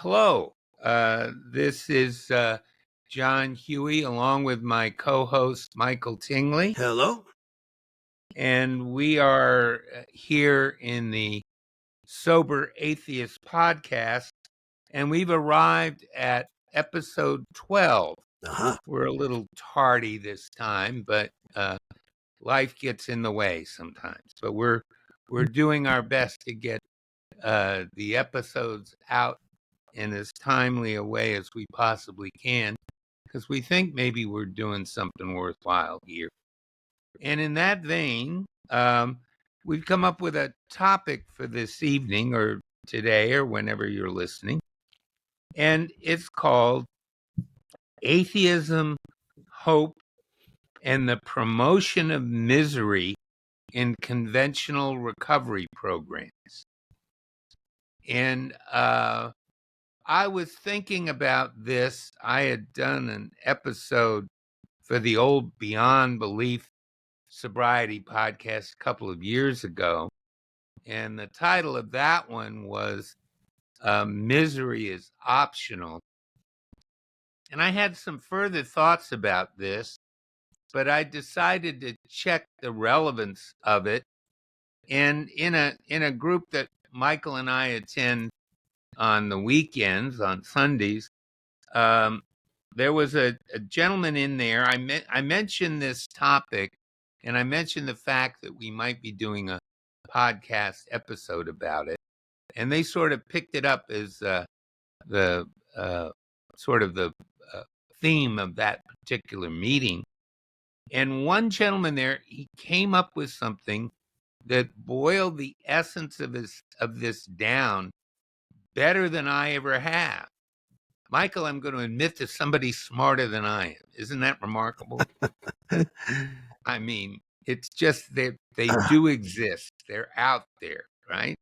Hello, this is John Huey along with my co-host Michael Tingley, Hello. and we are here in the Sober Atheist podcast, and we've arrived at episode 12. Uh-huh. We're a little tardy this time, but life gets in the way sometimes. But we're doing our best to get the episodes out in as timely a way as we possibly can, because we think maybe we're doing something worthwhile here. And in that vein, we've come up with a topic for this evening or today or whenever you're listening, and it's called Atheism, Hope, and the Promotion of Misery in Conventional Recovery Programs. And I was thinking about this. I had done an episode for the old Beyond Belief sobriety podcast a couple of years ago. And the title of that one was Misery is Optional. And I had some further thoughts about this, but I decided to check the relevance of it. And in a group that Michael and I attend on the weekends, on Sundays, there was a gentleman in there. I mentioned this topic, and I mentioned the fact that we might be doing a podcast episode about it, and they sort of picked it up as the sort of the theme of that particular meeting. And one gentleman there, he came up with something that boiled the essence of this down better than I ever have. Michael, I'm going to admit to somebody smarter than I am. Isn't that remarkable? I mean, it's just that they do exist. They're out there, right?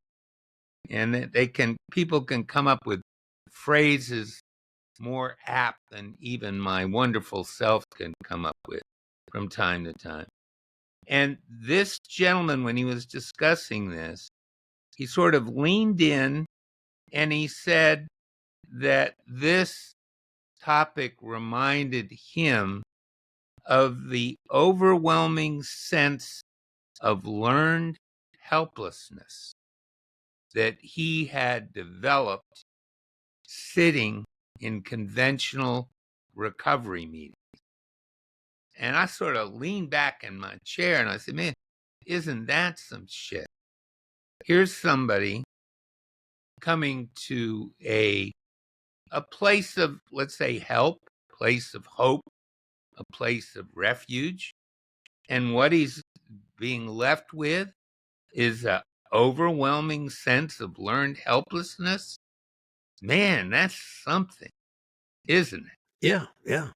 And people can come up with phrases more apt than even my wonderful self can come up with from time to time. And this gentleman, when he was discussing this, he sort of leaned in and he said that this topic reminded him of the overwhelming sense of learned helplessness that he had developed sitting in conventional recovery meetings. And I sort of leaned back in my chair and I said, man, isn't that some shit? Here's somebody coming to a place of, let's say, help, place of hope, a place of refuge. And what he's being left with is an overwhelming sense of learned helplessness. Man, that's something, isn't it? Yeah, yeah.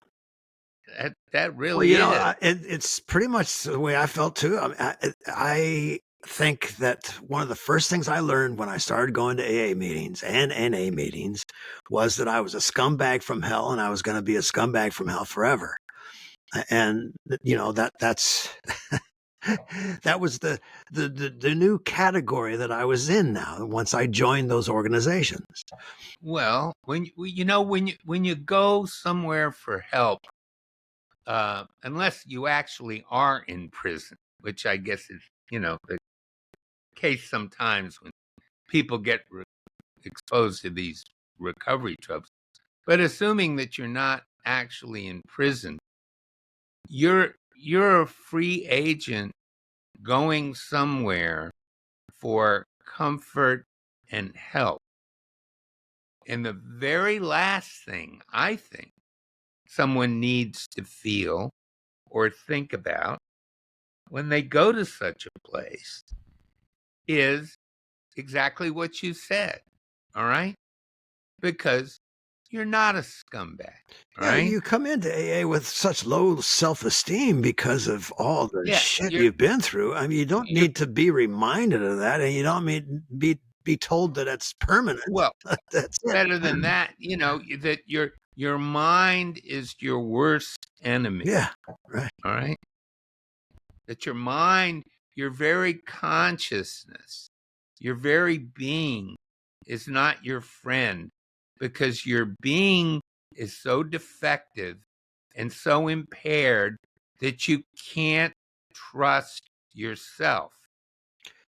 That Well, really is. it's pretty much the way I felt too. I think that one of the first things I learned when I started going to AA meetings and NA meetings was that I was a scumbag from hell, and I was going to be a scumbag from hell forever. And that's that was the new category that I was in now once I joined those organizations. Well, when you go somewhere for help, unless you actually are in prison, which I guess is the case sometimes when people get exposed to these recovery troubles. But assuming that you're not actually in prison, you're a free agent going somewhere for comfort and help. And the very last thing I think someone needs to feel or think about when they go to such a place is exactly what you said. All right? Because you're not a scumbag. All right? You come into AA with such low self-esteem because of all the shit you've been through. I mean, you don't need to be reminded of that, and you don't need be told that it's permanent. Well, that's it. Better than that, that your mind is your worst enemy. Yeah, right. All right? That your mind, your very consciousness, your very being is not your friend. because your being is so defective and so impaired that you can't trust yourself.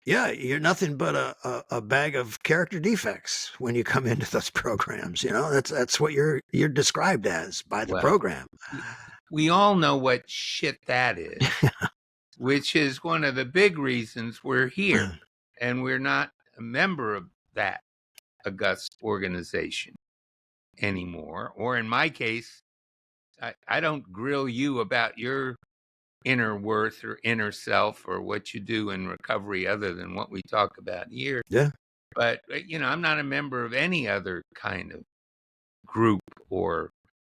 Yeah, you're nothing but a bag of character defects when you come into those programs. That's what you're described as by the Well, program. we all know what shit that is, which is one of the big reasons we're here. And we're not a member of that august organization anymore. Or in my case, I don't grill you about your inner worth or inner self or what you do in recovery other than what we talk about here. Yeah. But, I'm not a member of any other kind of group or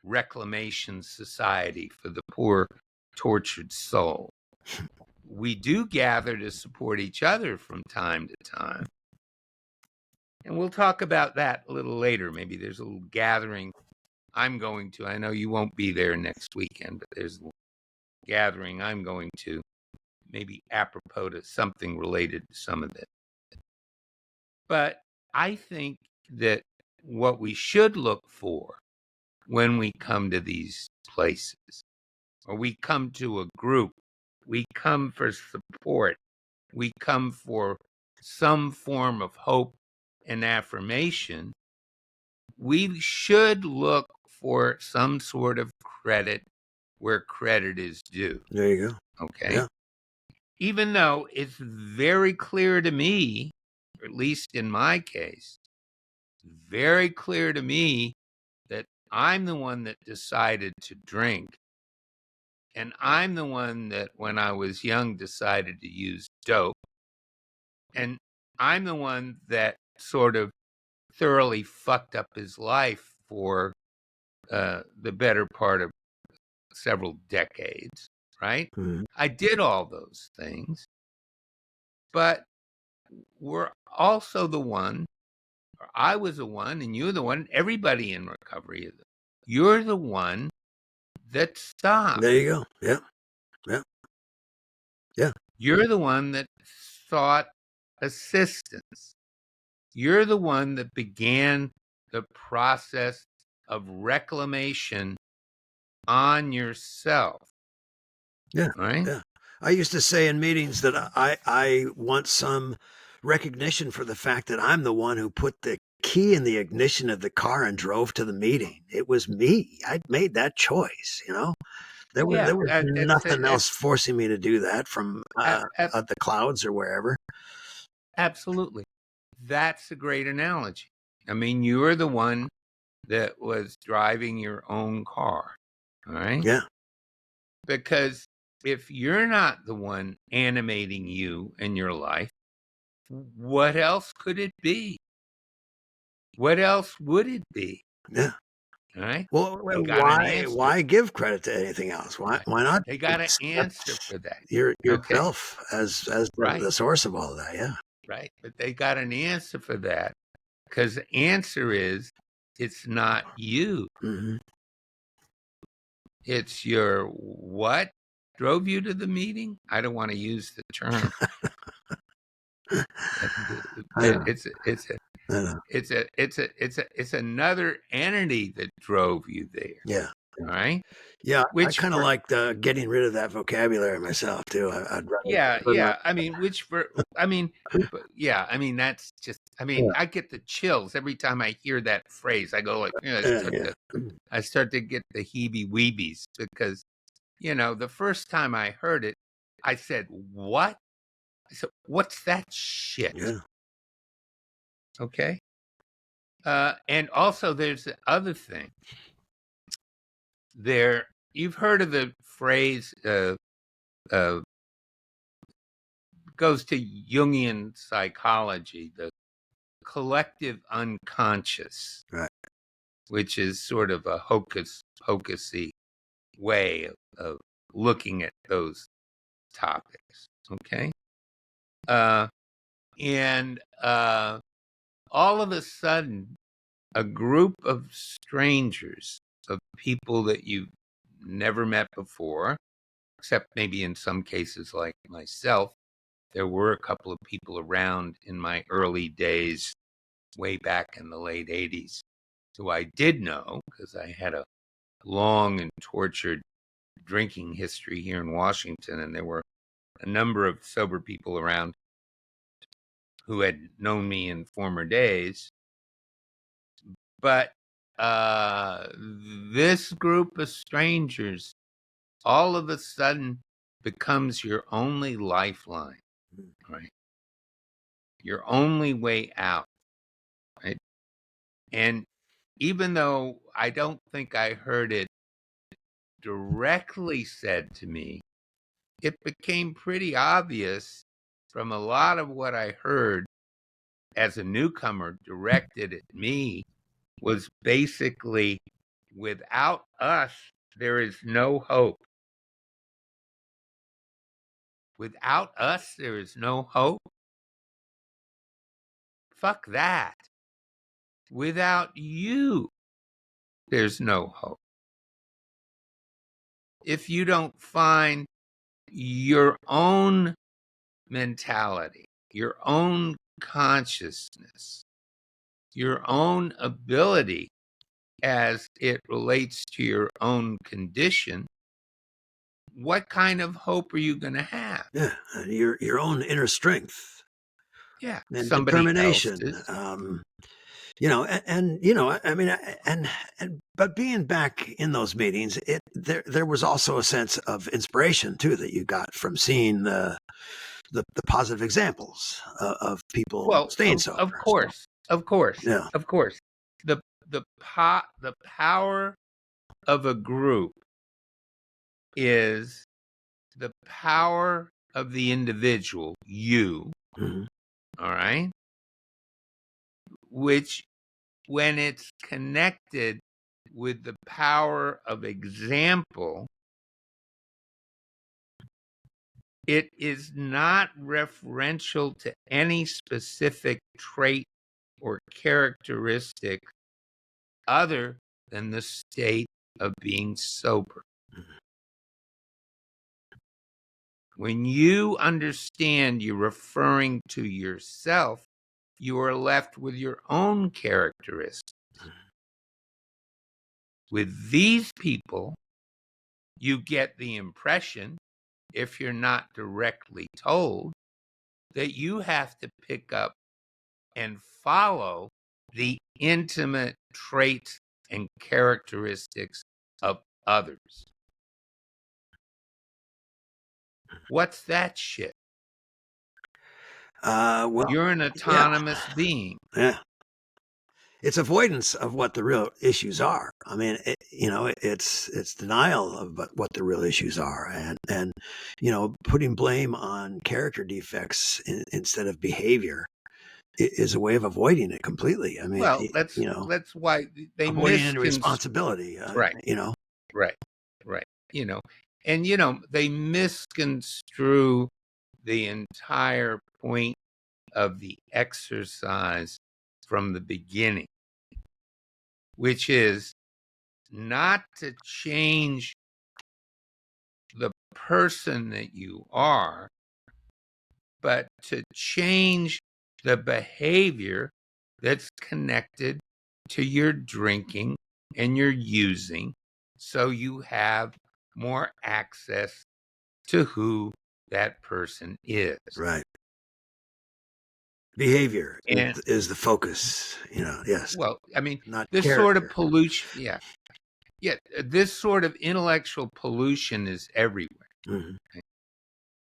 reclamation society for the poor, tortured soul. We do gather to support each other from time to time. And we'll talk about that a little later. Maybe there's a little gathering I'm going to. I know you won't be there next weekend, but there's a gathering I'm going to, maybe apropos to something related to some of it. But I think that what we should look for when we come to these places, or we come to a group, we come for support, we come for some form of hope and affirmation, we should look for some sort of credit where credit is due. There you go. Okay. Yeah. Even though it's very clear to me, or at least in my case, very clear to me that I'm the one that decided to drink. And I'm the one that, when I was young, decided to use dope. And I'm the one that sort of thoroughly fucked up his life for the better part of several decades, right? Mhm. I did all those things, but we're also the one, or I was the one, and you're the one, everybody in recovery is, you're the one that stopped. There you go. Yeah. Yeah. Yeah. You're the one that sought assistance. You're the one that began the process of reclamation on yourself. Yeah. Right? Yeah. I used to say in meetings that I want some recognition for the fact that I'm the one who put the key in the ignition of the car and drove to the meeting. It was me. I'd made that choice. There was Yeah, there was nothing else forcing me to do that from the clouds or wherever. Absolutely. That's a great analogy. I mean, you're the one that was driving your own car, all right? Yeah. Because if you're not the one animating you in your life, what else could it be? What else would it be? Yeah. All right? Well, They got an answer. why give credit to anything else? Why not They got an accept answer for that. yourself as Right. the source of all of that? Yeah. Right. But they got an answer for that, because the answer is it's not you. Mm-hmm. It's your what drove you to the meeting? I don't want to use the term. It's another entity that drove you there. Yeah. All right. Yeah. Which I kind of liked getting rid of that vocabulary myself too. I'd rather. yeah. I mean, that's just. I mean, Yeah. I get the chills every time I hear that phrase. I go like, I start to get the heebie-weebies, because, the first time I heard it, I said, "What?" I said, "What's that shit?" Yeah. Okay. And also, there's the other thing. You've heard of the phrase, goes to Jungian psychology, the collective unconscious, Right. which is sort of a hocus-pocusy way of looking at those topics. Okay. And all of a sudden, a group of strangers, of people that you've never met before, except maybe in some cases like myself, there were a couple of people around in my early days, way back in the late 80s, who I did know because I had a long and tortured drinking history here in Washington, and there were a number of sober people around who had known me in former days. But this group of strangers all of a sudden becomes your only lifeline, right? Your only way out, right? And even though I don't think I heard it directly said to me, it became pretty obvious from a lot of what I heard as a newcomer directed at me was basically, without us, there is no hope. Without us, there is no hope. Fuck that. Without you, there's no hope. If you don't find your own mentality, your own consciousness, your own ability as it relates to your own condition, what kind of hope are you going to have? Yeah, your own inner strength Yeah, and somebody determination. else's. You know, I mean, but being back in those meetings, there was also a sense of inspiration too that you got from seeing the positive examples of people Well, staying of sober. So, course, of course, yeah. of course. The power of a group is the power of the individual, you, Mhm. all right? Which, when it's connected with the power of example, it is not referential to any specific trait or characteristic other than the state of being sober. When you understand you're referring to yourself, you are left with your own characteristics. With these people, you get the impression, if you're not directly told, that you have to pick up and follow the intimate traits and characteristics of others. What's that shit? Well, You're an yeah, autonomous being. yeah. It's avoidance of what the real issues are. I mean, it's denial of what the real issues are, and putting blame on character defects instead of behavior is a way of avoiding it completely. I mean, Well, that's why they avoiding misconstrue. responsibility. Right, right, right. And they misconstrue the entire point of the exercise from the beginning, which is not to change the person that you are, but to change the behavior that's connected to your drinking and your using, so you have more access to who that person is. Right. Behavior And is the focus. Yes, well, I mean, not this sort of character. pollution, yeah, this sort of intellectual pollution is everywhere, Mhm.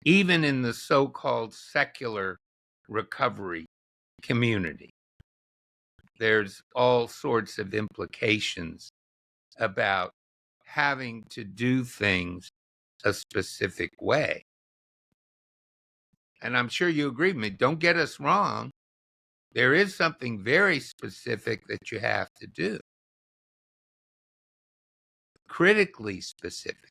even in the so-called secular recovery community. There's all sorts of implications about having to do things a specific way. And I'm sure you agree with me. Don't get us wrong. There is something very specific that you have to do, critically specific,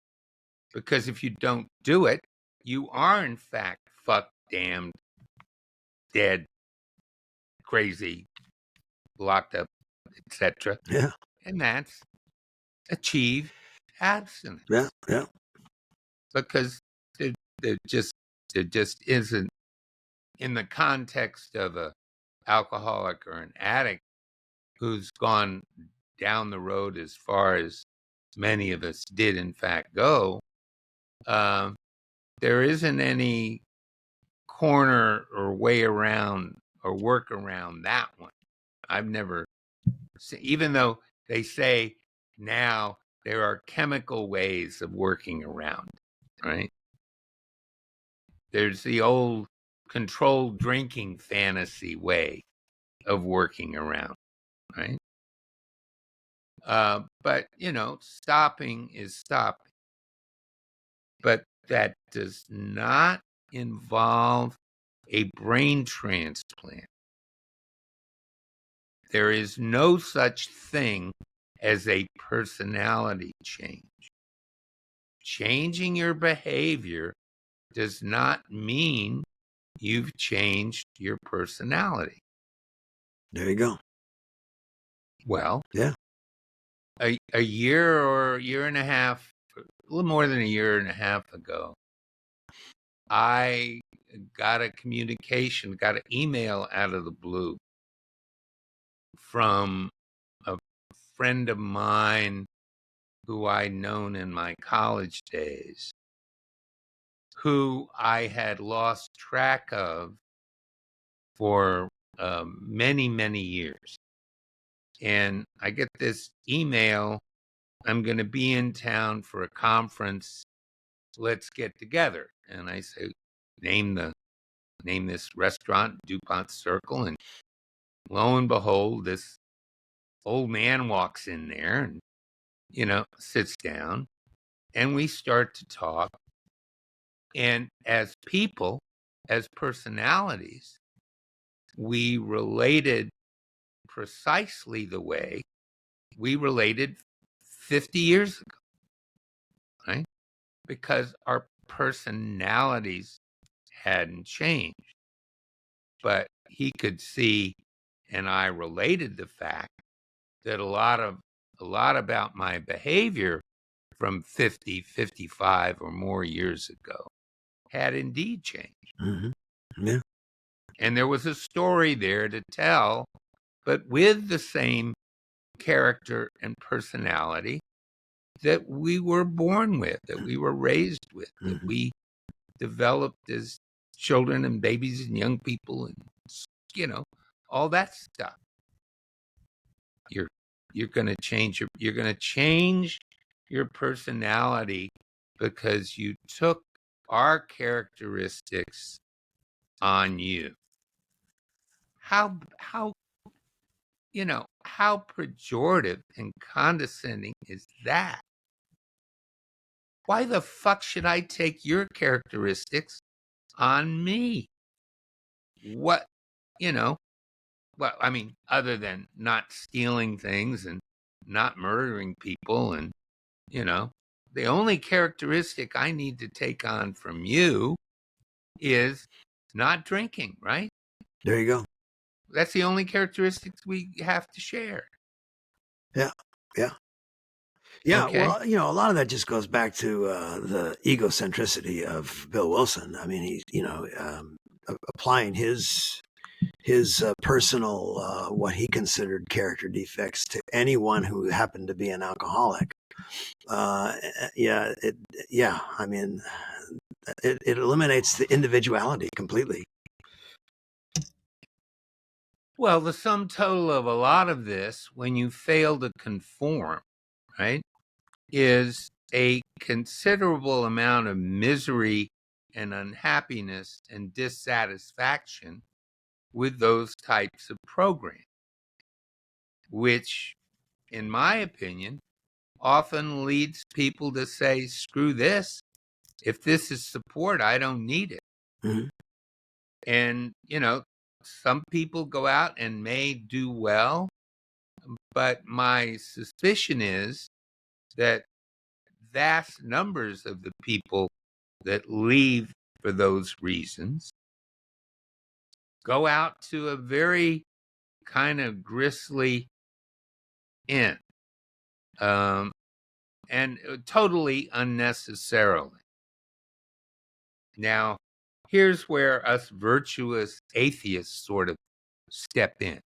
because if you don't do it, you are in fact fucked, damned, dead, crazy, locked up, etc. Yeah, And that's achieve abstinence, yeah, yeah. because there, there just there just isn't, in the context of a alcoholic or an addict who's gone down the road as far as many of us did in fact go, there isn't any corner or way around or work around that one. I've never seen, even though they say now there are chemical ways of working around, right? There's the old controlled drinking fantasy way of working around, right? But, stopping is stopping. But that does not involve a brain transplant. There is no such thing as a personality change. Changing your behavior does not mean you've changed your personality. There you go. Well, yeah, a year or a year and a half, a little more than a year and a half ago, I got an email out of the blue from a friend of mine who I'd known in my college days, who I had lost track of for many, many years. And I get this email, I'm going to be in town for a conference. Let's get together. And I say, name this restaurant, DuPont Circle. And lo and behold, this old man walks in there and, sits down, and we start to talk. And as people, as personalities, we related precisely the way we related 50 years ago, right? Because our personalities hadn't changed. But he could see, and I related the fact that a lot about my behavior from 50, 55 or more years ago had indeed changed. Mm-hmm. Yeah. And there was a story there to tell, but with the same character and personality that we were born with, that we were raised with, that we developed as children and babies and young people and, all that stuff. You're going to change your personality because you took our characteristics on you. How pejorative and condescending is that? Why the fuck should I take your characteristics on me? What, well, I mean, other than not stealing things and not murdering people and, the only characteristic I need to take on from you is not drinking, right? There you go. That's the only characteristics we have to share. Yeah. Yeah. Yeah. Okay. Well, a lot of that just goes back to the egocentricity of Bill Wilson. I mean, he's, applying his personal, what he considered character defects to anyone who happened to be an alcoholic. I mean, it eliminates the individuality completely. Well, the sum total of a lot of this, when you fail to conform, right, is a considerable amount of misery and unhappiness and dissatisfaction with those types of programs, which, in my opinion, often leads people to say, screw this. If this is support, I don't need it. Mm-hmm. And, some people go out and may do well, but my suspicion is that vast numbers of the people that leave for those reasons go out to a very kind of grisly end, and totally unnecessarily. Now, here's where us virtuous atheists sort of step in,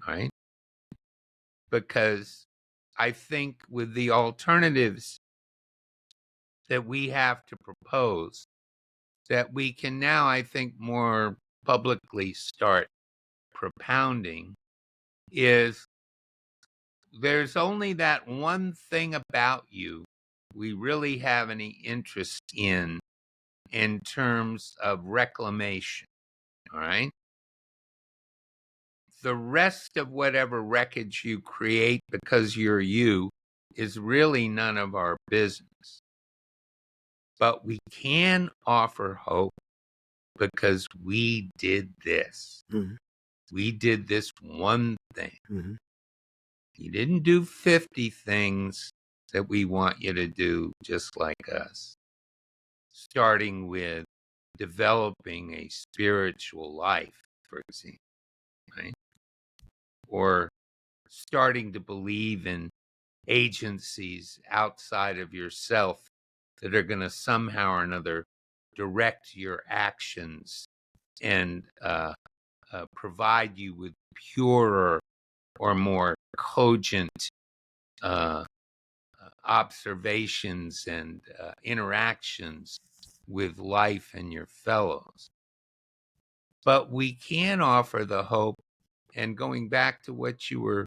right? Because I think with the alternatives that we have to propose, that we can now, I think, more publicly start propounding, is there's only that one thing about you we really have any interest in terms of reclamation, all right? The rest of whatever wreckage you create because you're you is really none of our business. But we can offer hope because we did this. Mm-hmm. We did this one thing. Mm-hmm. You didn't do 50 things that we want you to do just like us, starting with developing a spiritual life, for example, right? Or starting to believe in agencies outside of yourself that are going to somehow or another direct your actions and provide you with purer or more cogent uh, observations and interactions with life and your fellows. But we can offer the hope, and going back to what you were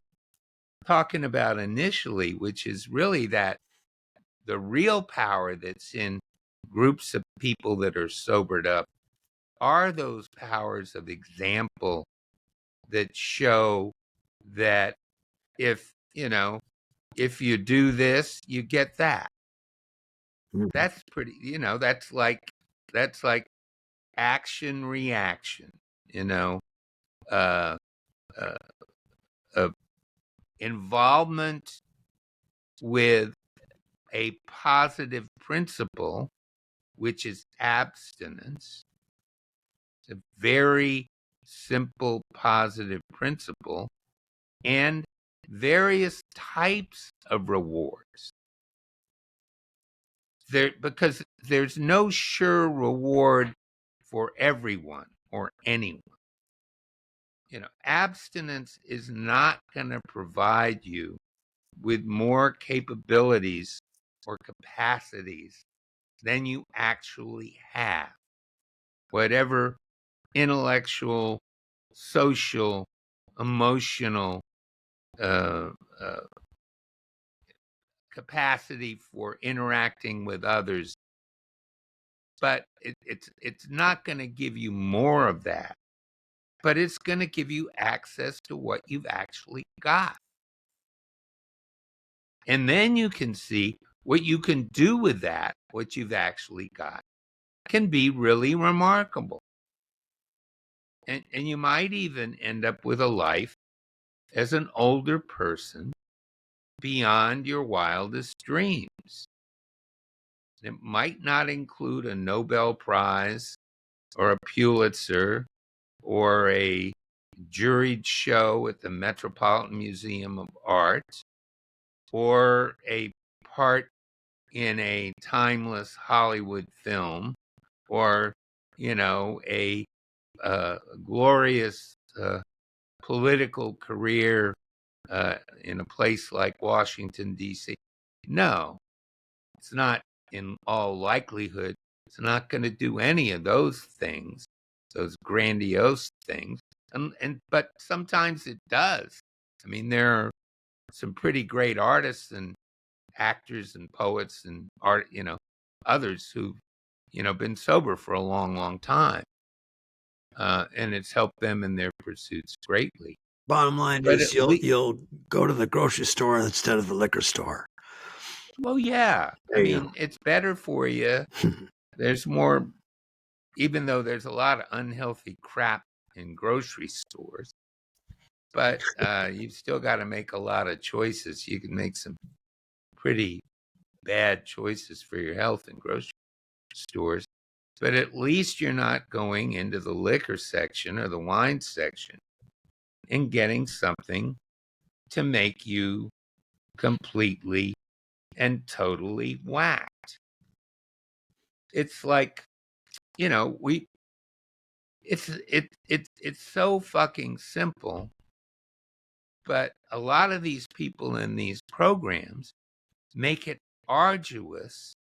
talking about initially, which is really that the real power that's in groups of people that are sobered up are those powers of example that show that if, if you do this, you get that. Mm-hmm. That's pretty, that's like action reaction, uh, uh, uh involvement with a positive principle, which is abstinence. It's a very simple positive principle, and various types of rewards. Because there's no sure reward for everyone or anyone. Abstinence is not going to provide you with more capabilities or capacities than you actually have. Whatever intellectual, social, emotional uh, uh, capacity for interacting with others, but it's not going to give you more of that, but it's going to give you access to what you've actually got. And then you can see what you can do with that, what you've actually got, can be really remarkable. And you might even end up with a life as an older person beyond your wildest dreams. It might not include a Nobel Prize or a Pulitzer or a juried show at the Metropolitan Museum of Art or a part in a timeless Hollywood film or, a glorious political career in a place like Washington, D.C. No, it's not, in all likelihood. It's not going to do any of those things, those grandiose things. But sometimes it does. I mean, there are some pretty great artists and actors and poets and others who've, been sober for a long, long time. And it's helped them in their pursuits greatly. Bottom line But is at least, you'll go to the grocery store instead of the liquor store. well, yeah. I There you mean, it's better for you. go. There's more, even though there's a lot of unhealthy crap in grocery stores, but you've still got to make a lot of choices. You can make some pretty bad choices for your health in grocery stores, but at least you're not going into the liquor section or the wine section and getting something to make you completely and totally whacked. It's like, it's so fucking simple. But a lot of these people in these programs make it arduous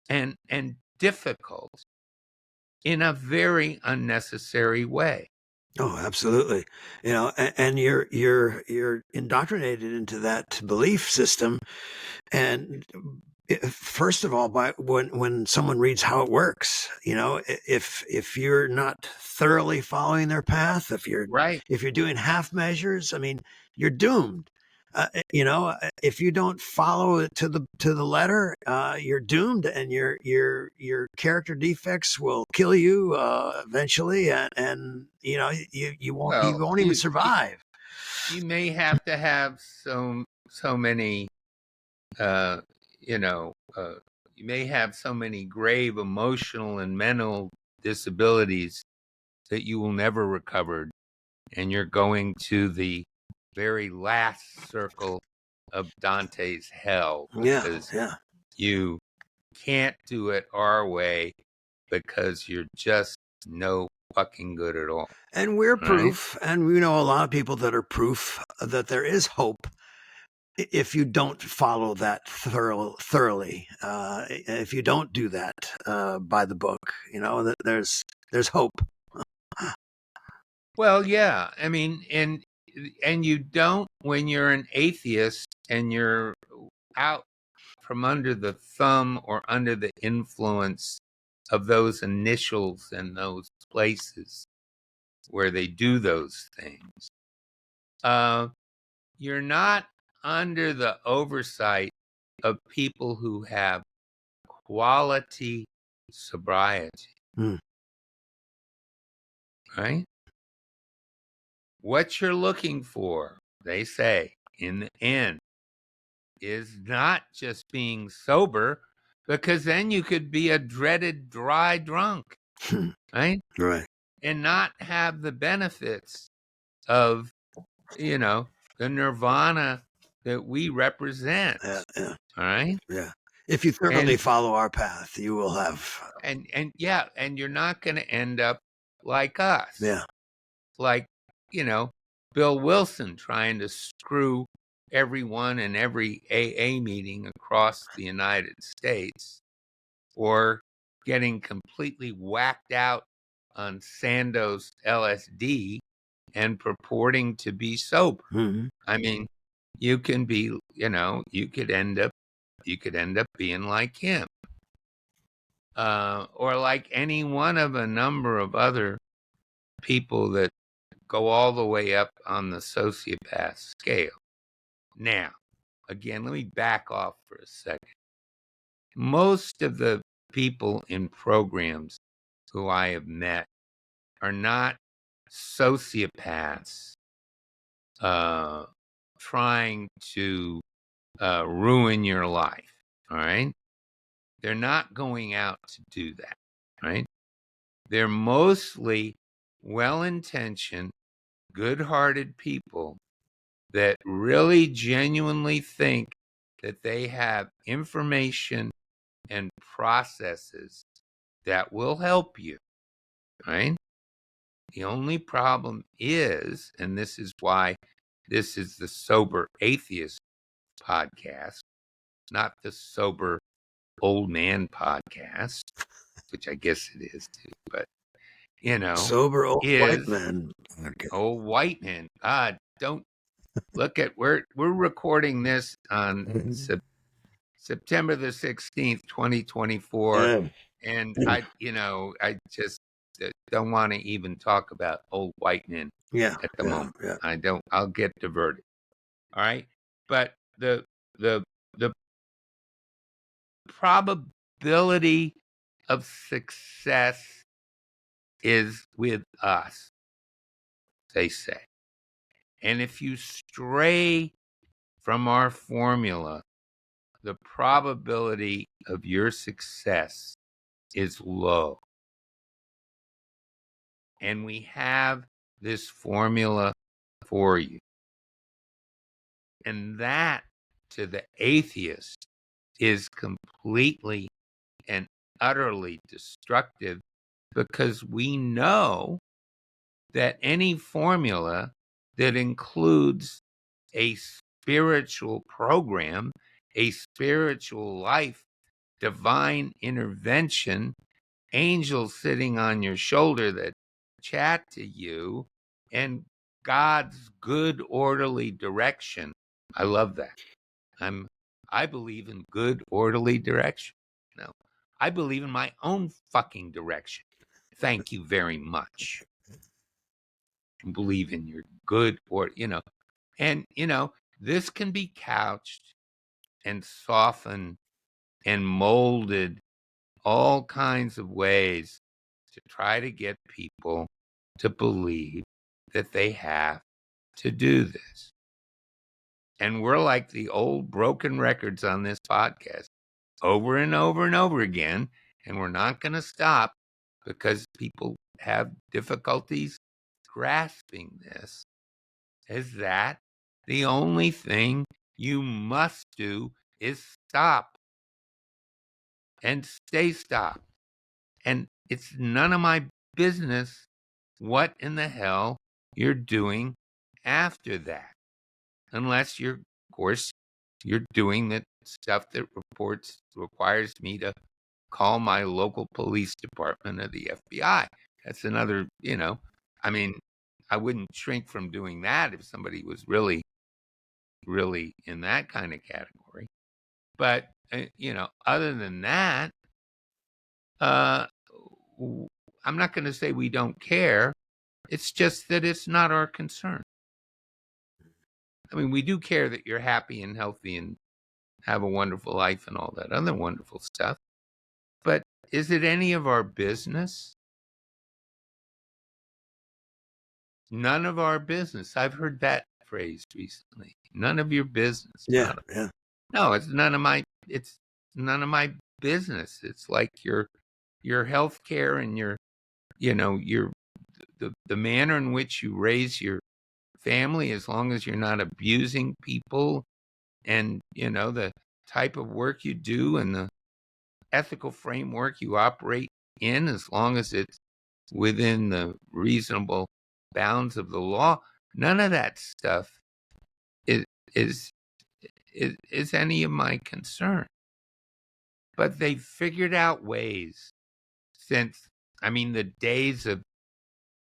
and difficult in a very unnecessary way. Oh, absolutely. And you're indoctrinated into that belief system. And first of all, by when someone reads how it works, if you're not thoroughly following their path, Right. if you're doing half measures, I mean, you're doomed. If you don't follow it to the letter, you're doomed, and your character defects will kill you eventually, and you Well, won't even survive. you may have to have so many uh, you know, you may have so many grave emotional and mental disabilities that you will never recover, and you're going to the very last circle of Dante's hell Yeah, because yeah. you can't do it our way because you're just no fucking good at all. And we're Right? proof, and we know a lot of people that are proof that there is hope if you don't follow that thoroughly. If you don't do that by the book, that there's hope. Well, yeah. I mean, and you don't when you're an atheist and you're out from under the thumb or under the influence of those initials and those places where they do those things. Uh, you're not under the oversight of people who have quality sobriety, Mm. right? What you're looking for, they say, in the end, is not just being sober, because then you could be a dreaded dry drunk, right? Right. And not have the benefits of, the nirvana that we represent. Yeah, yeah, All right. yeah. If you thoroughly And follow our path, you will have. yeah, and you're not going to end up like us, Yeah. like, Bill Wilson trying to screw everyone in every AA meeting across the United States, or getting completely whacked out on Sandoz LSD and purporting to be sober. Mm-hmm. I mean, you can be, you could end up being like him, or like any one of a number of other people that go all the way up on the sociopath scale. Now, again, let me back off for a second. Most of the people in programs who I have met are not sociopaths trying to ruin your life. All right. They're not going out to do that. Right. They're mostly well intentioned, good hearted people that really genuinely think that they have information and processes that will help you. Right. The only problem is, and this is why this is the Sober Atheist podcast, not the Sober Old Man podcast, which I guess it is too, but, Sober old white is man. Okay. old white man. God, don't look at, we're recording this on September the 16th, 2024. Yeah. And I just don't want to even talk about old white men Yeah. at the Yeah. moment. Yeah. I'll get diverted. All right. But the the probability of success is with us, they say. And if you stray from our formula, the probability of your success is low. And we have this formula for you. And that, to the atheist, is completely and utterly destructive, because we know that any formula that includes a spiritual program, a spiritual life, divine intervention, angels sitting on your shoulder that chat to you, and God's good orderly direction. I love that. I believe in good orderly direction. No, I believe in my own fucking direction. Thank you very much. I believe in your good and this can be couched and softened and molded all kinds of ways to try to get people to believe that they have to do this. And we're like the old broken records on this podcast over and over and over again. And we're not going to stop because people have difficulties grasping this. Is that the only thing you must do is stop and stay stopped. And it's none of my business what in the hell you're doing after that. Unless of course, you're doing the stuff that requires me to call my local police department or the FBI. That's another, I mean, I wouldn't shrink from doing that if somebody was really, really in that kind of category. But, other than that, uh, I'm not going to say we don't care. It's just that it's not our concern. I mean, we do care that you're happy and healthy and have a wonderful life and all that other wonderful stuff. But is it any of our business? None of our business. I've heard that phrase recently. None of your business. Yeah, yeah. No, it's none of my business. It's like your health care and your the manner in which you raise your family, as long as you're not abusing people, and the type of work you do and the ethical framework you operate in, as long as it's within the reasonable bounds of the law. None of that stuff is any of my concern. But they figured out ways since, the days of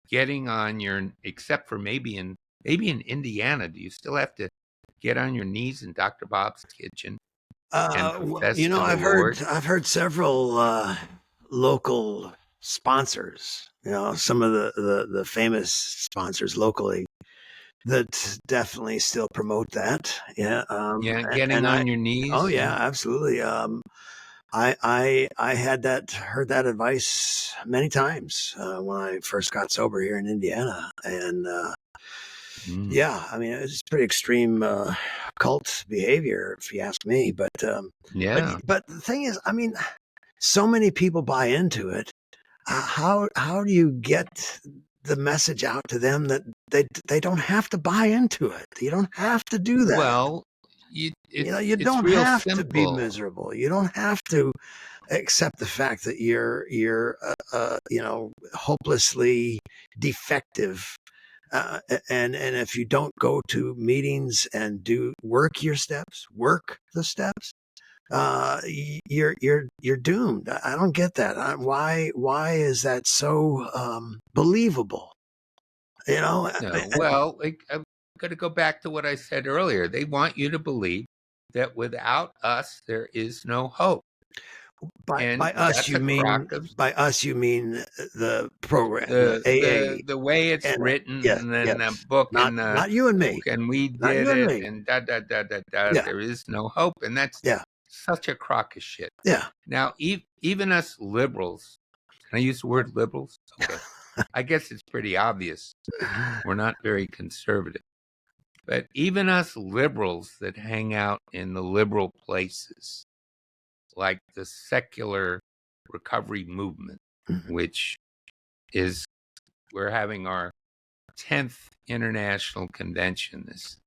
getting on your, except for maybe in Indiana, do you still have to get on your knees in Dr. Bob's kitchen and profess to the Lord? I've heard several local sponsors. Some of the famous sponsors locally that definitely still promote that. Yeah. Getting on your knees. Oh yeah, absolutely. I heard that advice many times when I first got sober here in Indiana, and yeah, it's pretty extreme cult behavior, if you ask me. But but the thing is, so many people buy into it. How do you get the message out to them that they don't have to buy into it? You don't have to do that. Well, you don't have to be miserable. You don't have to accept the fact that you're hopelessly defective. And if you don't go to meetings and work the steps, you're doomed. I don't get that. Why is that so believable? No, well, I've got to go back to what I said earlier. They want you to believe that without us there is no hope. By us you mean the program, the AA, the way it's written, and then the book, not you and me, and we did it, and there is no hope, and that's such a crock of shit. Yeah. Now, even us liberals, can I use the word liberals? Okay. I guess it's pretty obvious we're not very conservative. But even us liberals that hang out in the liberal places, like the secular recovery movement, which is, we're having our 10th international convention this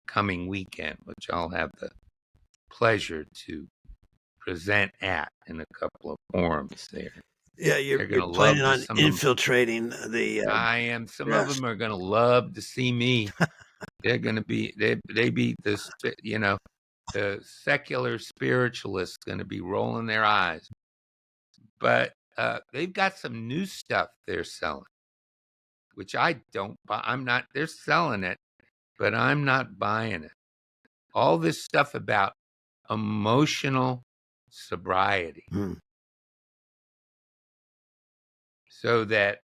coming weekend, which I'll have the pleasure to present at in a couple of forums there. Yeah, They're you're gonna planning love to on some of 'em infiltrating the, I am some of yes. them are gonna love to see me. They're gonna be they be this, the secular spiritualists gonna be rolling their eyes. But, they've got some new stuff they're selling, which I don't buy. I'm not they're selling it, but I'm not buying it. All this stuff about emotional sobriety, Mm. so that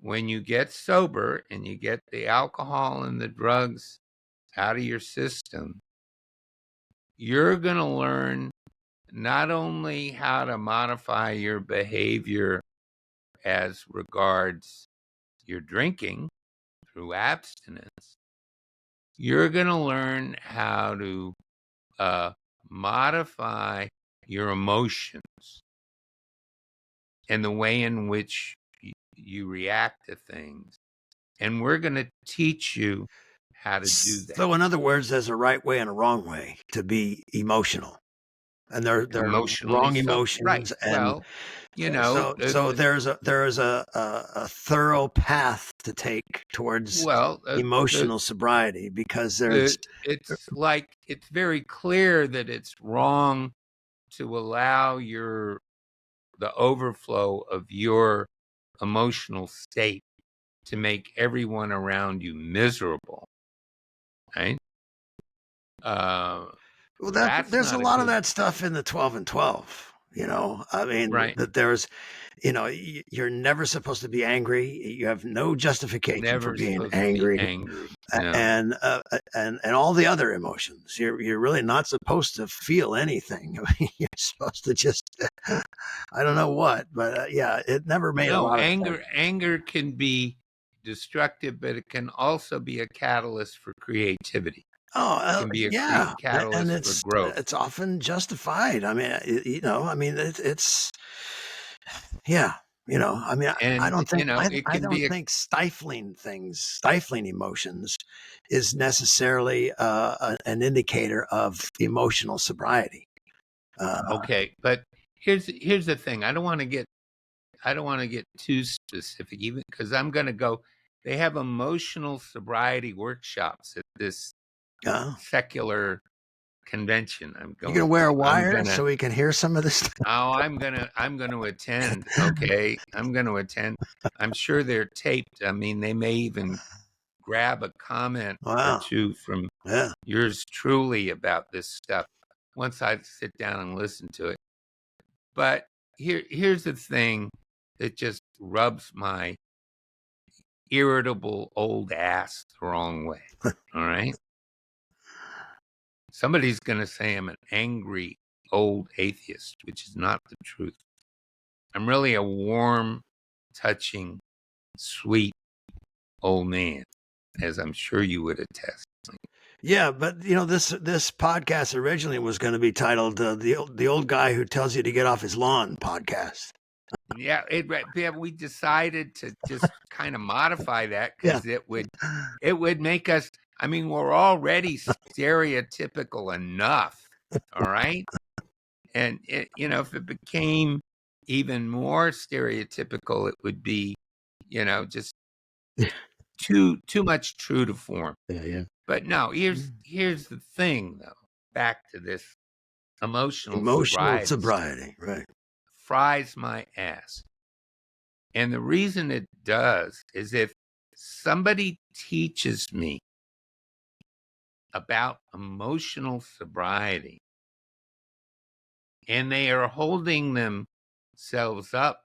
when you get sober and you get the alcohol and the drugs out of your system, you're going to learn not only how to modify your behavior as regards your drinking through abstinence, you're going to learn how to modify your emotions and the way in which you react to things. And we're going to teach you how to do that. So in other words, there's a right way and a wrong way to be emotional. And there are Emotionally wrong so right. emotions, and Well, so there is a thorough path to take towards well, the emotional sobriety, because there's it's like it's very clear that it's wrong to allow the overflow of your emotional state to make everyone around you miserable, right? Uh, well, that's there's a not a lot of good that stuff in the 12 and 12. I mean, right. that there's, you're never supposed to be angry. You have no justification for Never being supposed to be angry, angry. No, and all the other emotions. You're really not supposed to feel anything. I mean, you're supposed to just, I don't know what, but yeah, it never made a no. lot of sense. Anger can be destructive, but it can also be a catalyst for creativity. Oh, It can be a yeah, and catalyst for growth. it's often justified. I mean, I mean, it's yeah. I mean, I And don't think it I can don't be a think stifling emotions is necessarily an indicator of emotional sobriety. Uh, okay. But here's the thing. I don't want to get too specific, even because I'm going to go. They have emotional sobriety workshops at this uh, secular convention I'm you gonna going wear to. a wire so we can hear some of this stuff? I'm gonna attend. Okay, I'm going to attend. I'm sure they're taped. I mean, they may even grab a comment or Wow. two from Yeah. yours truly about this stuff once I sit down and listen to it. But here's the thing that just rubs my irritable old ass the wrong way. All right. Somebody's going to say I'm an angry old atheist, which is not the truth. I'm really a warm, touching, sweet old man, as I'm sure you would attest. Yeah, but this podcast originally was going to be titled the old guy who tells you to get off his lawn podcast. Yeah, yeah, we decided to just kind of modify that Yeah. because it would make us. I mean, we're already stereotypical enough, all right. And if it became even more stereotypical, it would be, just too much true to form. Yeah, yeah. But no, here's the thing though. Back to this emotional Emotional sobriety stuff. sobriety, right? Fries my ass. And the reason it does is if somebody teaches me about emotional sobriety and they are holding themselves up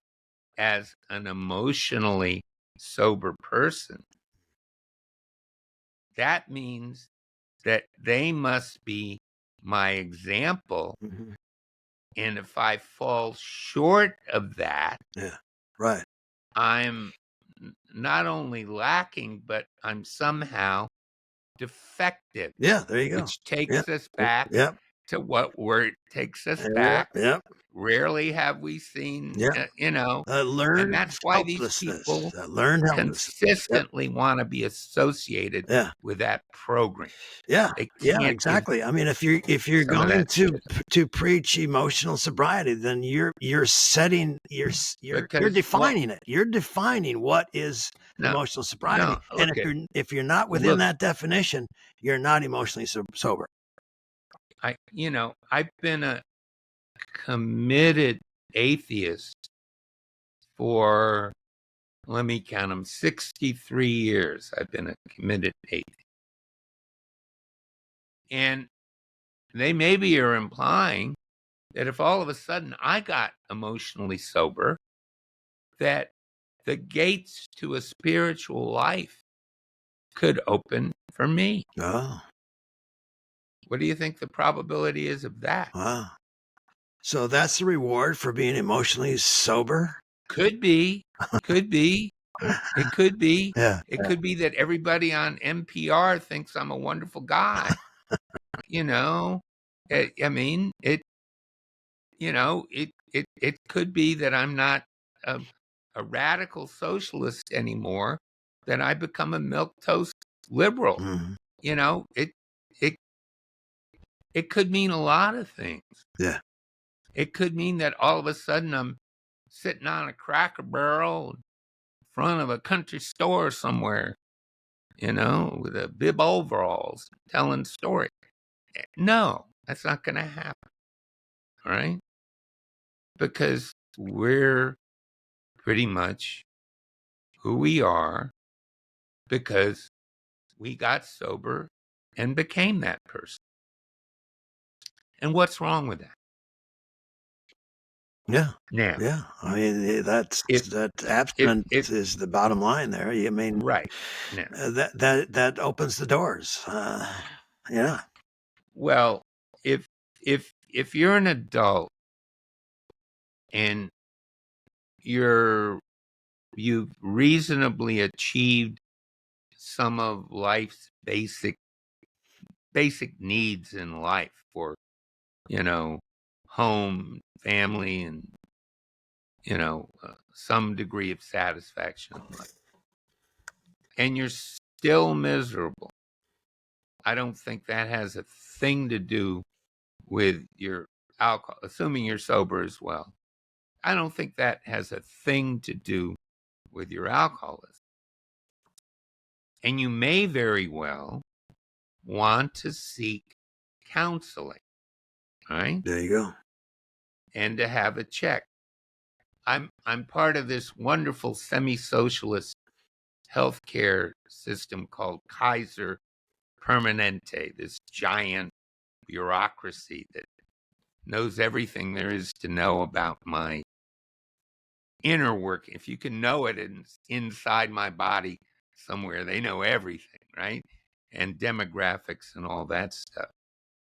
as an emotionally sober person, that means that they must be my example. Mhm. And if I fall short of that, Yeah, right. I'm not only lacking, but I'm somehow defective, Yeah, there you go. which takes Yep, us yep, back yep, to what word takes us yep, back yep. rarely have we seen, Yeah. and Learned that's why these helplessness. people Learned helplessness. Yep. consistently want to be associated Yeah. with that program. Yeah. They Yeah, can't give exactly. I mean, if you're some of going that shit to preach emotional sobriety, then you're setting you're because, well, defining it. You're defining what is no, emotional sobriety. no, And look at, if you're not within look, that definition, you're not emotionally sober. I've been a committed atheist for, let me count them, 63 years. I've been a committed atheist. And they maybe are implying that if all of a sudden I got emotionally sober, that the gates to a spiritual life could open for me. Oh, What do you think the probability is of that? wow. So that's the reward for being emotionally sober? Could be, could be. It could be. Yeah. It could be that everybody on NPR thinks I'm a wonderful guy. You know, I mean, it could be that I'm not a, a radical socialist anymore, that I become a milquetoast liberal. Mhm. You know, it it could mean a lot of things. Yeah. It could mean that all of a sudden I'm sitting on a Cracker Barrel in front of a country store somewhere, with a bib overalls telling story. No, that's not going to happen. All right. Because we're pretty much who we are because we got sober and became that person. And what's wrong with that? Yeah. Now, Yeah. I mean, if, that if, abstinence if, is the bottom line there. I mean, right now, that opens the doors. Yeah. well, if you're an adult and you've reasonably achieved some of life's basic needs in life for, home, family, and, some degree of satisfaction in life, and you're still miserable, I don't think that has a thing to do with your alcohol, assuming you're sober as well. I don't think that has a thing to do with your alcoholism. And you may very well want to seek counseling, right? There you go. And to have a check. I'm part of this wonderful semi-socialist healthcare system called Kaiser Permanente, this giant bureaucracy that knows everything there is to know about my inner work. If you can know it inside my body somewhere, they know everything, right? And demographics and all that stuff.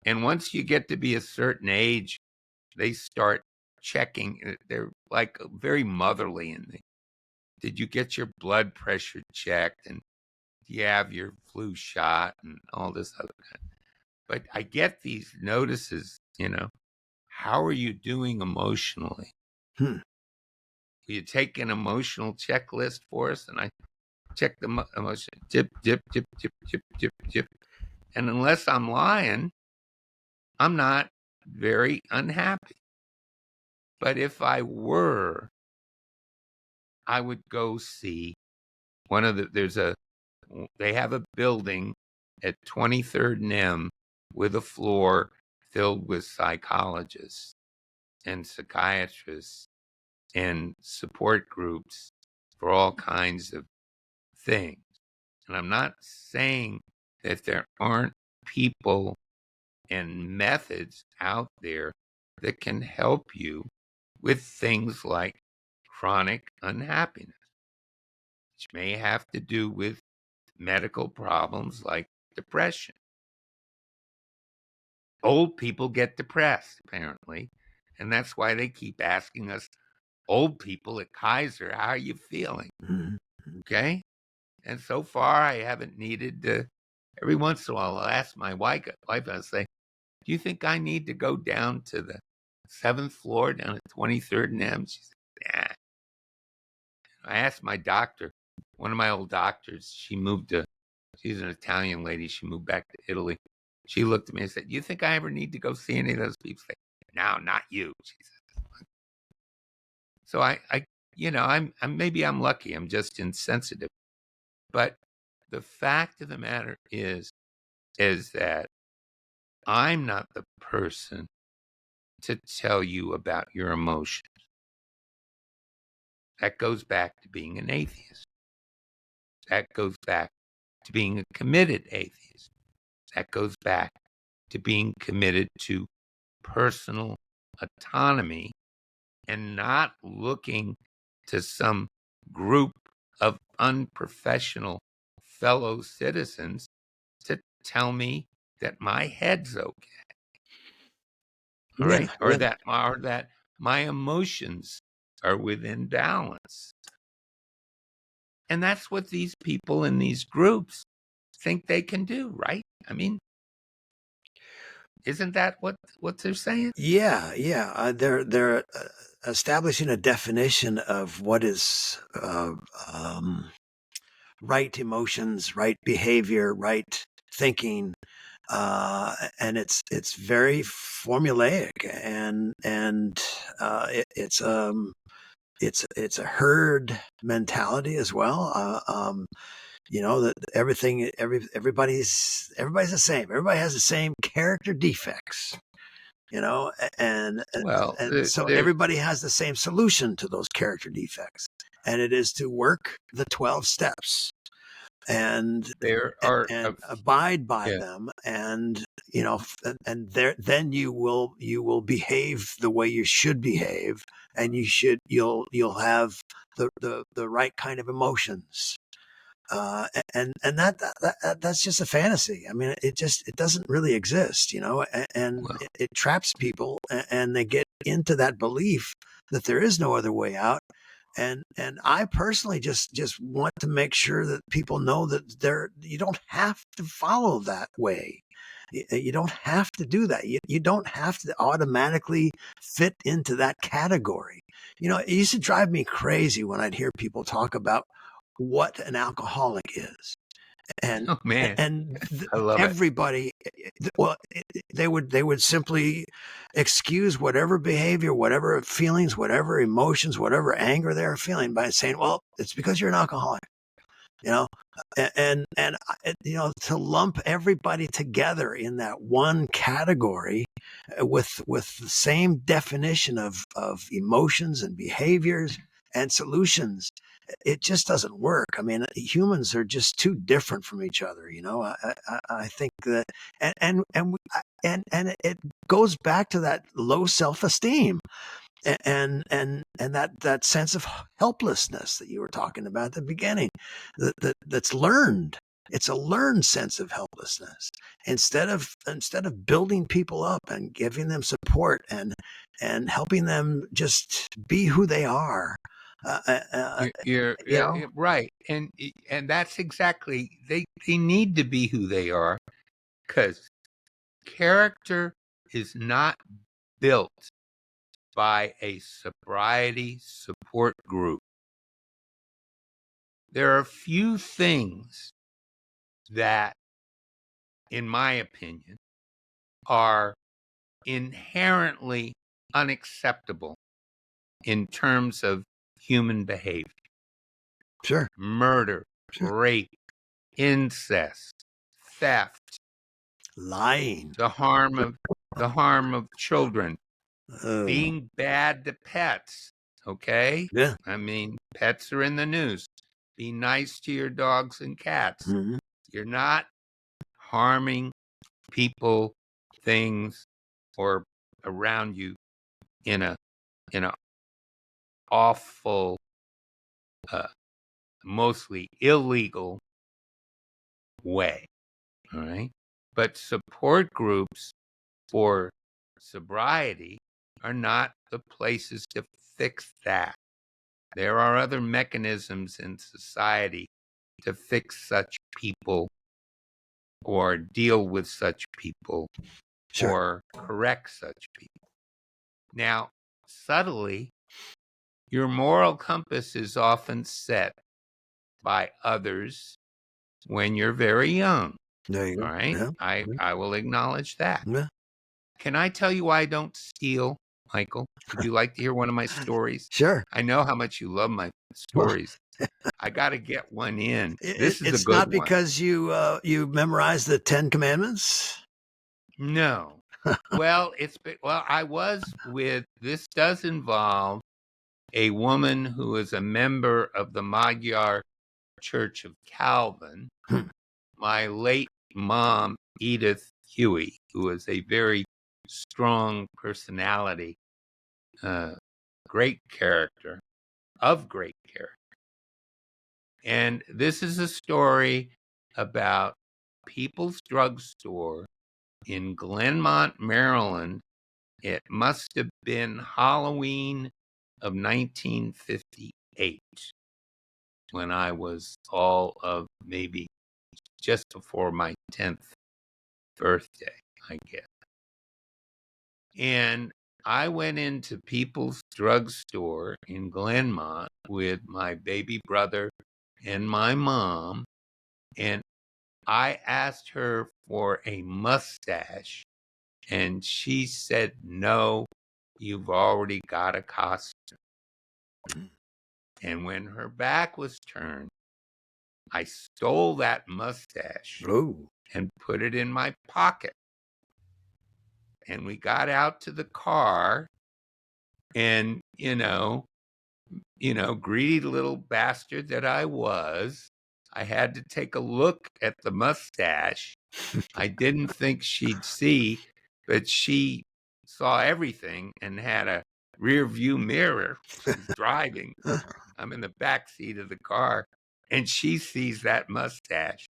And once you get to be a certain age, they start checking. They're like very motherly, and did you get your blood pressure checked, and do you have your flu shot, and all this other kind. But I get these notices, how are you doing emotionally? Hmm. Will you take an emotional checklist for us? And I check the emotion, dip, dip, dip, dip, dip, dip, dip. And unless I'm lying, I'm not very unhappy. But if I were, I would go see they have a building at 23rd and M with a floor filled with psychologists and psychiatrists and support groups for all kinds of things. And I'm not saying that there aren't people and methods out there that can help you with things like chronic unhappiness, which may have to do with medical problems like depression. Old people get depressed, apparently, and that's why they keep asking us, old people at Kaiser, how are you feeling? Mhm. Okay? And so far, I haven't needed to. Every once in a while, I'll ask my wife, I'll say, do you think I need to go down to the 7th floor down at 23rd and M. She said, nah. I asked my doctor, one of my old doctors, she's an Italian lady. She moved back to Italy. She looked at me and said, you think I ever need to go see any of those people? No, not you. She said. So maybe I'm lucky. I'm just insensitive. But the fact of the matter is that I'm not the person to tell you about your emotions. That goes back to being an atheist. That goes back to being a committed atheist. That goes back to being committed to personal autonomy and not looking to some group of unprofessional fellow citizens to tell me that my head's okay. All Yeah, right. Or that my emotions are within balance. And that's what these people in these groups think they can do, right? I mean, isn't that what they're saying? yeah, yeah. They're establishing a definition of what is right emotions, right behavior, right thinking, and it's very formulaic, and it's a herd mentality as well. That everybody's the same. Everybody has the same character defects. And Well, so there everybody has the same solution to those character defects, and it is to work the 12 steps and there are abide by yeah. them, and and there then you will behave the way you should behave, and you'll have the right kind of emotions, that's just a fantasy. I mean, it doesn't really exist, and Well, it traps people, and they get into that belief that there is no other way out. And I personally just want to make sure that people know that you don't have to follow that way. You don't have to do that. You don't have to automatically fit into that category. It used to drive me crazy when I'd hear people talk about what an alcoholic is. And oh man, and I love it. everybody, well, they would simply excuse whatever behavior, whatever feelings, whatever emotions, whatever anger they're feeling by saying, well, it's because you're an alcoholic. you know and to lump everybody together in that one category, with the same definition of emotions and behaviors and solutions, it just doesn't work. I mean, humans are just too different from each other. I think that, and it goes back to that low self-esteem, and that sense of helplessness that you were talking about at the beginning, that's learned. It's a learned sense of helplessness. Instead of building people up and giving them support and helping them just be who they are, uh, uh, uh, you know, You're right, and that's exactly they need to be who they are, because character is not built by a sobriety support group. There are few things that, in my opinion, are inherently unacceptable in terms of human behavior. sure, Murder, sure, rape, incest, theft, lying, the harm of children, uh, being bad to pets. Okay? yeah, I mean, pets are in the news. Be nice to your dogs and cats. mm-hmm. You're not harming people, things, or around you in a awful, uh, mostly illegal way. All right. But support groups for sobriety are not the places to fix that. There are other mechanisms in society to fix such people, or deal with such people, Sure. or correct such people. Now, subtly, your moral compass is often set by others when you're very young. There you All go. right. Yeah. I will acknowledge that. Yeah. Can I tell you why I don't steal, Michael? Would you like to hear one of my stories? Sure. I know how much you love my Well, stories. I got to get one in. it, This is a it's good not one. because you memorized the 10 Commandments. No. Well, I was with, this does involve a woman who is a member of the Magyar Church of Calvin. Hmm. My late mom, Edith Huey, who was a very strong personality, great character, of great character. And this is a story about People's Drugstore in Glenmont, Maryland. It must have been Halloween of 1958 when I was all of maybe just before my 10th birthday, I guess. And I went into People's Drugstore in Glenmont with my baby brother and my mom, and I asked her for a mustache, and she said, "No, you've already got a costume." And when her back was turned, I stole that mustache Oh. and put it in my pocket. And we got out to the car, and, greedy little bastard that I was, I had to take a look at the mustache. I didn't think she'd see, but she saw everything and had a rear view mirror. She's driving. I'm in the back seat of the car, and she sees that mustache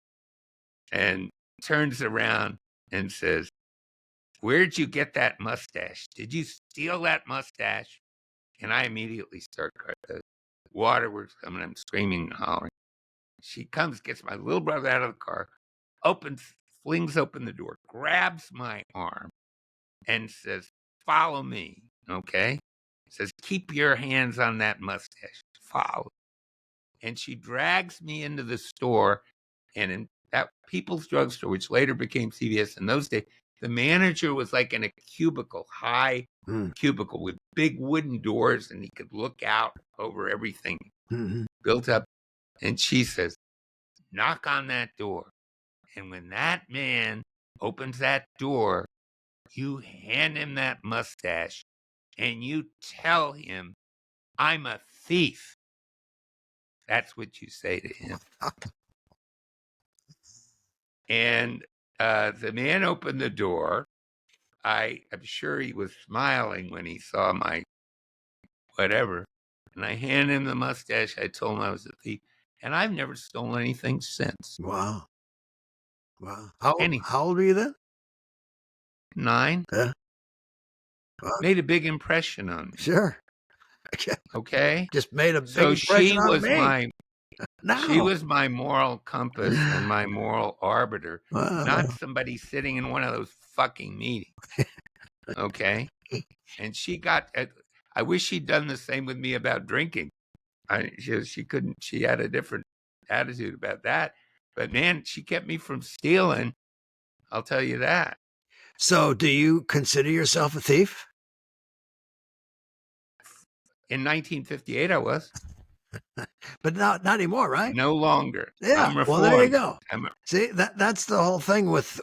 and turns around and says, "Where'd you get that mustache? Did you steal that mustache?" And I immediately start crying. The waterworks coming. I'm screaming and hollering. She comes, gets my little brother out of the car, flings open the door, grabs my arm, and says, "Follow me." Okay? Says, "Keep your hands on that mustache. Follow." And she drags me into the store, and in that People's Drugstore, which later became CVS in those days, the manager was like in a cubicle, high cubicle with big wooden doors, and he could look out over everything built up. And she says, "Knock on that door. And when that man opens that door, you hand him that mustache and you tell him, 'I'm a thief.' That's what you say to him." And the man opened the door. I'm sure he was smiling when he saw my whatever. And I handed him the mustache. I told him I was a thief. And I've never stolen anything since. Wow. Wow. Anything. How old were you then? 9. Yeah. Wow. Made a big impression on me. Sure. Okay. Just made a big So impression on me. she Now. was my moral compass and my moral arbiter, Wow. not somebody sitting in one of those fucking meetings. Okay. And I wish she'd done the same with me about drinking. She couldn't, she had a different attitude about that. But man, she kept me from stealing. I'll tell you that. So, do you consider yourself a thief? In 1958, I was. But not anymore, right? No longer. Yeah. I'm Well, there you reformed. go. See, that's the whole thing with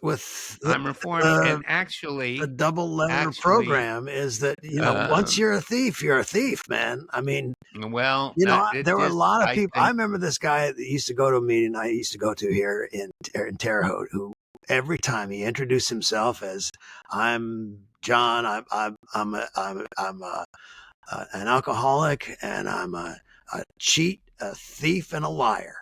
I'm reformed. And the double letter program is that once you're a thief, man. I mean, well, there were a lot of I people. I think, remember this guy that used to go to a meeting I used to go to here in Terre Haute, who every time he introduced himself as, "I'm John. I'm an alcoholic, and I'm a cheat, a thief, and a liar."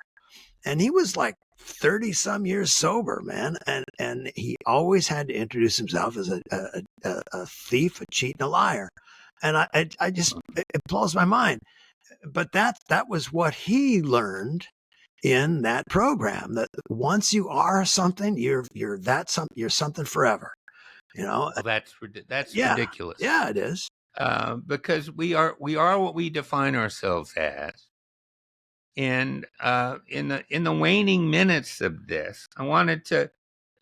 And he was like 30 some years sober, man. And he always had to introduce himself as a thief, a cheat, and a liar. And I just, it blows my mind. But that was what he learned in that program, that once you are something, you're something forever. well, that's Yeah. ridiculous. Yeah, it is. because we are what we define ourselves as. And in the waning minutes of this, I wanted to,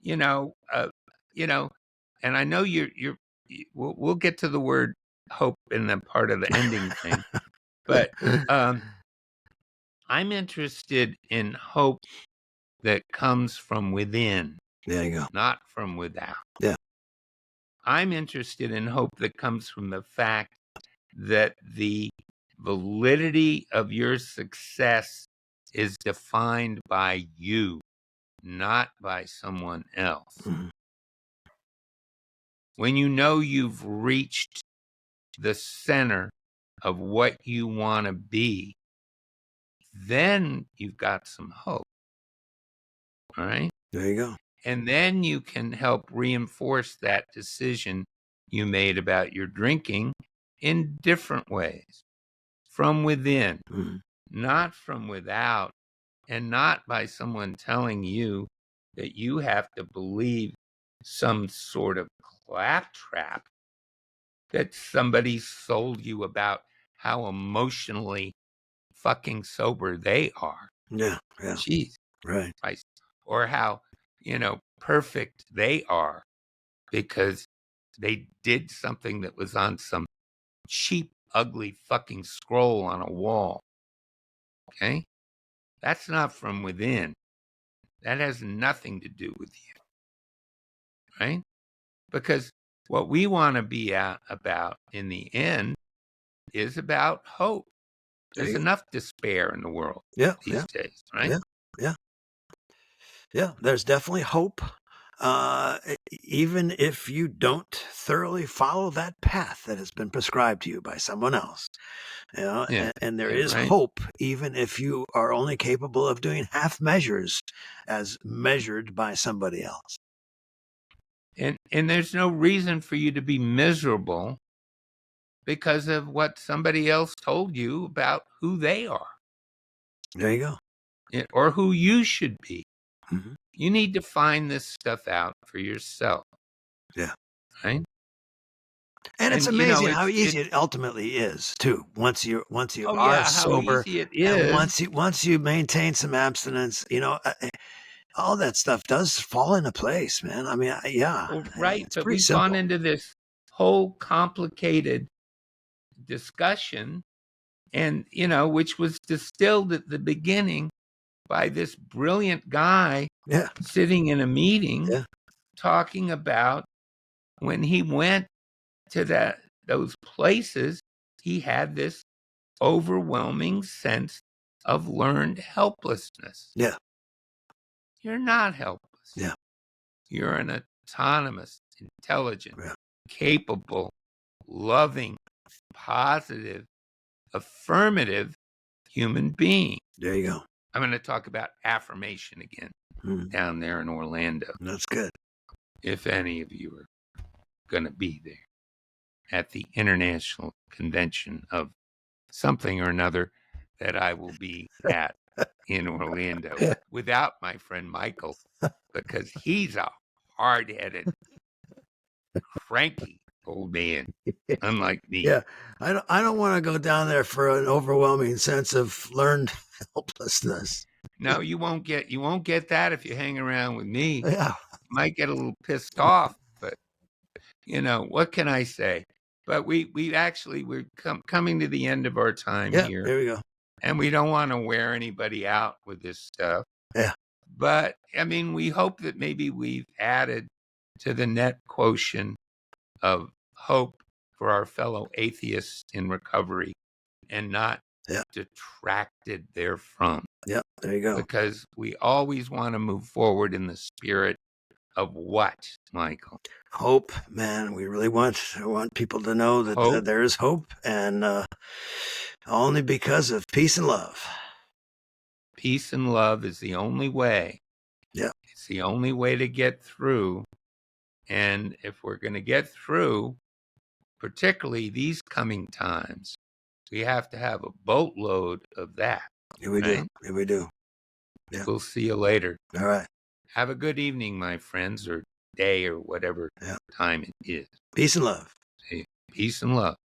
you know, uh, you know, and I know we'll get to the word hope in the part of the ending thing, but I'm interested in hope that comes from within, There you go. not from without. Yeah. I'm interested in hope that comes from the fact that the validity of your success is defined by you, not by someone else. Mhm. When you know you've reached the center of what you want to be, then you've got some hope. All right. There you go. And then you can help reinforce that decision you made about your drinking in different ways from within, Mhm. not from without, and not by someone telling you that you have to believe some sort of claptrap that somebody sold you about how emotionally fucking sober they are. Yeah. Yeah. Jeez Right. Christ. Or how, perfect they are because they did something that was on some cheap, ugly fucking scroll on a wall. Okay? That's not from within. That has nothing to do with you, right? Because what we want to be about in the end is about hope. There There's you go. enough despair in the world Yeah. these Yeah. days, right? Yeah. Yeah. Yeah. There's definitely hope. Even if you don't thoroughly follow that path that has been prescribed to you by someone else, Yeah. and there Yeah, is right. hope, even if you are only capable of doing half measures as measured by somebody else. And there's no reason for you to be miserable because of what somebody else told you about who they are There you go. or who you should be. Hmm. You need to find this stuff out for yourself, Yeah. right? And it's And amazing how easy it ultimately is too. Once you oh are yeah, how sober, easy it and is. once you maintain some abstinence, all that stuff does fall into place, man. I mean, yeah, Well, right, it's but pretty we've gone simple. into this whole complicated discussion and which was distilled at the beginning by this brilliant guy Yeah, sitting in a meeting yeah, talking about when he went to those places, he had this overwhelming sense of learned helplessness. yeah, You're not helpless. yeah, You're an autonomous, intelligent, yeah. capable, loving, positive, affirmative human being. There you go. I'm going to talk about affirmation again Mm, down there in Orlando, that's good. if any of you are going to be there at the International Convention of something or another that I will be at in Orlando Yeah, without my friend Michael because he's a hard-headed, cranky old man, unlike me. yeah. I don't want to go down there for an overwhelming sense of learned helplessness. No, you won't get that if you hang around with me. Yeah, You might get a little pissed off, but what can I say? But we're coming to the end of our time yeah. here, There we go. and we don't want to wear anybody out with this stuff. Yeah, But I mean, we hope that maybe we've added to the net quotient of hope for our fellow atheists in recovery and not yeah, detracted therefrom, yeah. There you go. because we always want to move forward in the spirit of what, Michael? Hope, man. We really want people to know that Hope, there is hope, and only because of peace and love. peace, and love is the only way. Yeah, It's the only way to get through. And if we're going to get through, particularly these coming times, we have to have a boatload of that, here we do. right? Here we do. Yeah. We'll see you later. All right. Have a good evening, my friends, or day, or whatever Yeah. time it is. Peace and love. Peace and love.